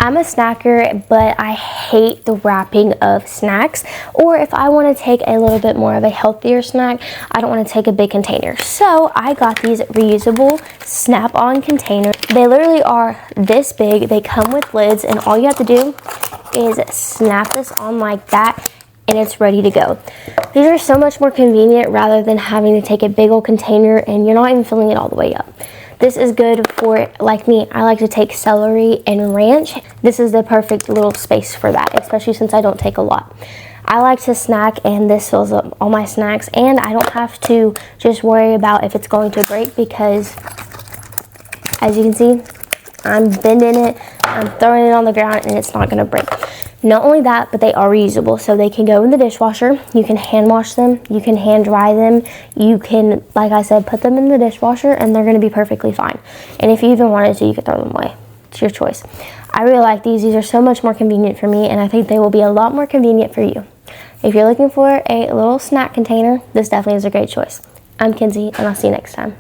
I'm a snacker, but I hate the wrapping of snacks. Or if I want to take a little bit more of a healthier snack, I don't want to take a big container. So I got these reusable snap-on containers. They literally are this big. They come with lids, and all you have to do is snap this on like that, and it's ready to go. These are so much more convenient rather than having to take a big old container and you're not even filling it all the way up. This is good for, like me, I like to take celery and ranch. This is the perfect little space for that, especially since I don't take a lot. I like to snack, and this fills up all my snacks, and I don't have to just worry about if it's going to break because, as you can see, I'm bending it, I'm throwing it on the ground, and it's not going to break. Not only that, but they are reusable, so they can go in the dishwasher. You can hand wash them, you can hand dry them, you can, like I said, put them in the dishwasher, and they're going to be perfectly fine. And if you even wanted to, you could throw them away. It's your choice. I really like these. These are so much more convenient for me, and I think they will be a lot more convenient for you. If you're looking for a little snack container, this definitely is a great choice. I'm Kenzie, and I'll see you next time.